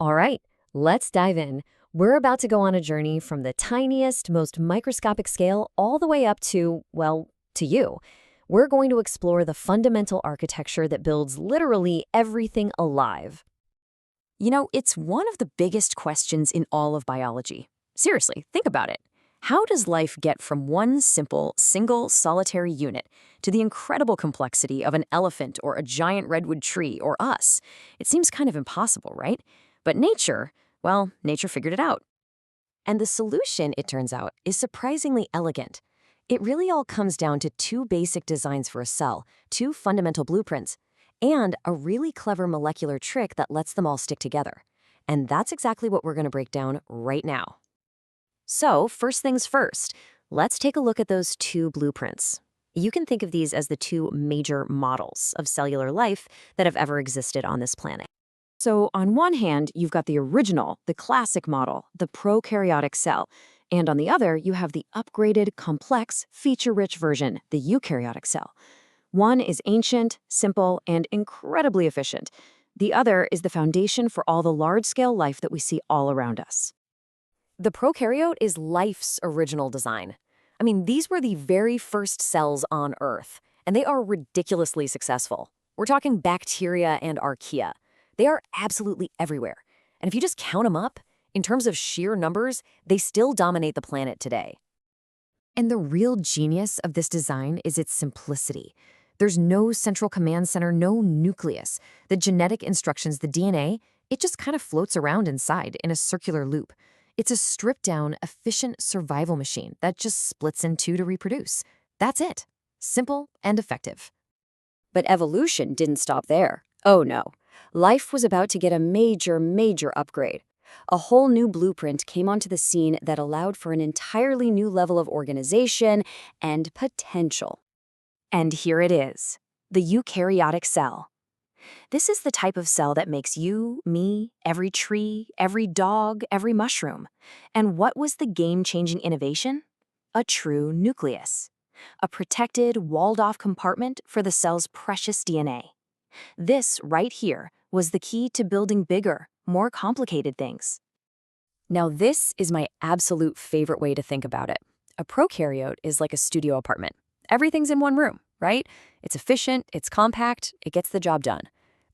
All right, let's dive in. We're about to go on a journey from the tiniest, most microscopic scale all the way up to, well, to you. We're going to explore the fundamental architecture that builds literally everything alive. It's one of the biggest questions in all of biology. Seriously, think about it. How does life get from one simple, single, solitary unit to the incredible complexity of an elephant or a giant redwood tree or us? It seems kind of impossible, right? But nature, well, nature figured it out. And the solution, it turns out, is surprisingly elegant. It really all comes down to two basic designs for a cell, two fundamental blueprints, and a really clever molecular trick that lets them all stick together. And that's exactly what we're going to break down right now. So, first things first, let's take a look at those two blueprints. You can think of these as the two major models of cellular life that have ever existed on this planet. So, on one hand, you've got the original, the classic model, the prokaryotic cell. And on the other, you have the upgraded, complex, feature-rich version, the eukaryotic cell. One is ancient, simple, and incredibly efficient. The other is the foundation for all the large-scale life that we see all around us. The prokaryote is life's original design. I mean, these were the very first cells on Earth, and they are ridiculously successful. We're talking bacteria and archaea. They are absolutely everywhere. And if you just count them up, in terms of sheer numbers, they still dominate the planet today. And the real genius of this design is its simplicity. There's no central command center, no nucleus. The genetic instructions, the DNA, it just kind of floats around inside in a circular loop. It's a stripped-down, efficient survival machine that just splits in two to reproduce. That's it. Simple and effective. But evolution didn't stop there. Oh no. Life was about to get a major upgrade. A whole new blueprint came onto the scene that allowed for an entirely new level of organization and potential. And here it is, the eukaryotic cell. This is the type of cell that makes you, me, every tree, every dog, every mushroom. And what was the game-changing innovation? A true nucleus. A protected, walled-off compartment for the cell's precious DNA. This, right here, was the key to building bigger, more complicated things. Now, this is my absolute favorite way to think about it. A prokaryote is like a studio apartment. Everything's in one room, right? It's efficient, it's compact, it gets the job done.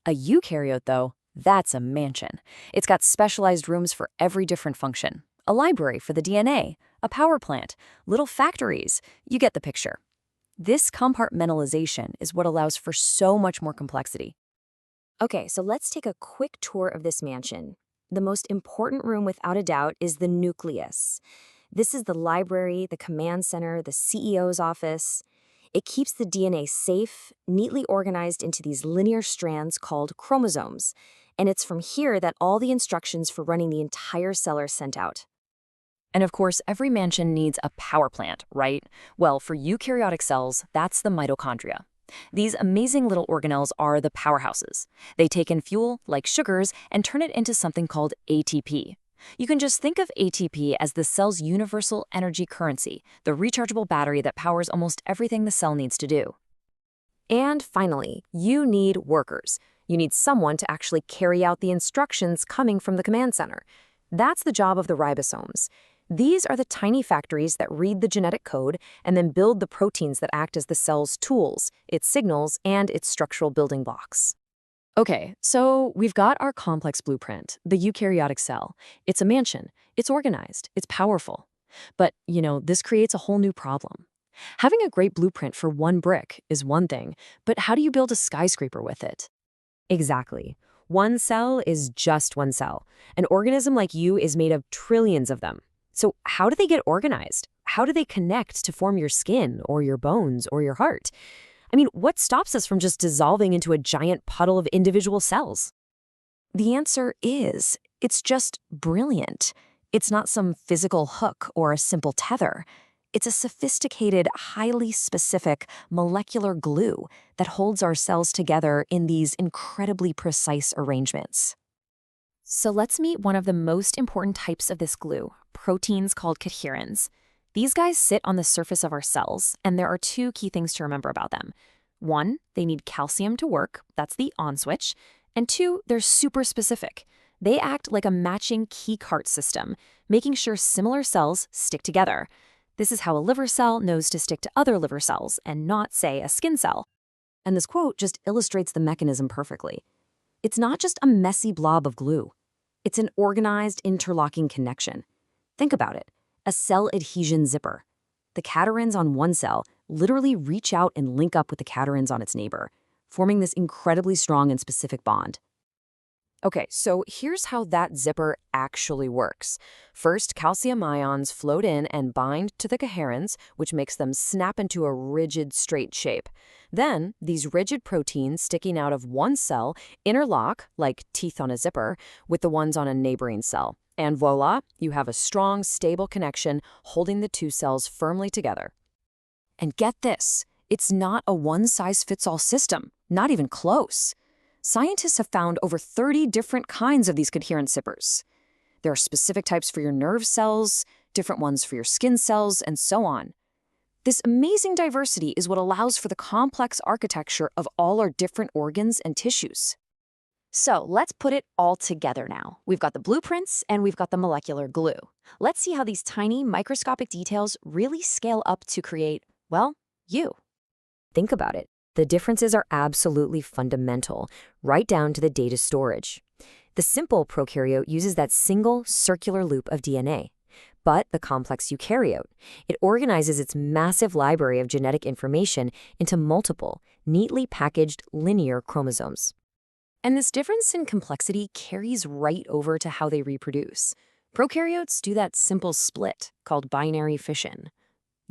A eukaryote, though, that's a mansion. It's got specialized rooms for every different function. A library for the DNA, a power plant, little factories. You get the picture. This compartmentalization is what allows for so much more complexity. Okay, so let's take a quick tour of this mansion. The most important room, without a doubt, is the nucleus. This is the library, the command center, the CEO's office. It keeps the DNA safe, neatly organized into these linear strands called chromosomes. And it's from here that all the instructions for running the entire cell are sent out. And of course, every mansion needs a power plant, right? Well, for eukaryotic cells, that's the mitochondria. These amazing little organelles are the powerhouses. They take in fuel, like sugars, and turn it into something called ATP. You can just think of ATP as the cell's universal energy currency, the rechargeable battery that powers almost everything the cell needs to do. And finally, you need workers. You need someone to actually carry out the instructions coming from the command center. That's the job of the ribosomes. These are the tiny factories that read the genetic code and then build the proteins that act as the cell's tools, its signals, and its structural building blocks. Okay, so we've got our complex blueprint, the eukaryotic cell. It's a mansion, it's organized, it's powerful. But, this creates a whole new problem. Having a great blueprint for one brick is one thing, but how do you build a skyscraper with it? Exactly. One cell is just one cell. An organism like you is made of trillions of them. So how do they get organized? How do they connect to form your skin or your bones or your heart? I mean, what stops us from just dissolving into a giant puddle of individual cells? The answer is, it's just brilliant. It's not some physical hook or a simple tether. It's a sophisticated, highly specific molecular glue that holds our cells together in these incredibly precise arrangements. So let's meet one of the most important types of this glue, proteins called cadherins. These guys sit on the surface of our cells, and there are two key things to remember about them. One, they need calcium to work, that's the on switch, and two, they're super specific. They act like a matching keycard system, making sure similar cells stick together. This is how a liver cell knows to stick to other liver cells and not, say, a skin cell. And this quote just illustrates the mechanism perfectly. It's not just a messy blob of glue. It's an organized, interlocking connection. Think about it, a cell adhesion zipper. The caterins on one cell literally reach out and link up with the caterins on its neighbor, forming this incredibly strong and specific bond. Okay, so here's how that zipper actually works. First, calcium ions float in and bind to the coherins, which makes them snap into a rigid, straight shape. Then, these rigid proteins sticking out of one cell interlock, like teeth on a zipper, with the ones on a neighboring cell. And voila, you have a strong, stable connection holding the two cells firmly together. And get this, it's not a one-size-fits-all system, not even close. Scientists have found over 30 different kinds of these coherent zippers. There are specific types for your nerve cells, different ones for your skin cells, and so on. This amazing diversity is what allows for the complex architecture of all our different organs and tissues. So let's put it all together now. We've got the blueprints and we've got the molecular glue. Let's see how these tiny microscopic details really scale up to create, well, you. Think about it. The differences are absolutely fundamental, right down to the data storage. The simple prokaryote uses that single circular loop of DNA. But the complex eukaryote, it organizes its massive library of genetic information into multiple, neatly packaged linear chromosomes. And this difference in complexity carries right over to how they reproduce. Prokaryotes do that simple split called binary fission.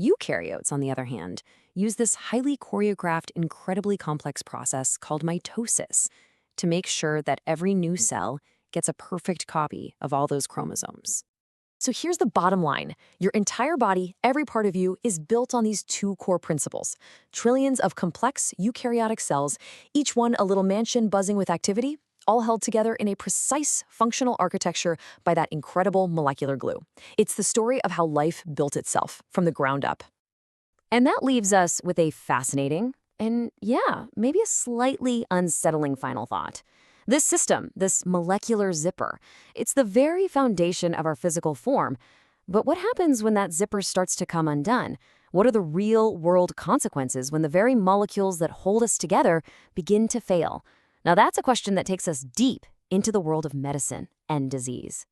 Eukaryotes, on the other hand, use this highly choreographed, incredibly complex process called mitosis to make sure that every new cell gets a perfect copy of all those chromosomes. So here's the bottom line. Your entire body, every part of you, is built on these two core principles. Trillions of complex eukaryotic cells, each one a little mansion buzzing with activity, all held together in a precise functional architecture by that incredible molecular glue. It's the story of how life built itself from the ground up. And that leaves us with a fascinating and, yeah, maybe a slightly unsettling final thought. This system, this molecular zipper, it's the very foundation of our physical form. But what happens when that zipper starts to come undone? What are the real-world consequences when the very molecules that hold us together begin to fail? Now, that's a question that takes us deep into the world of medicine and disease.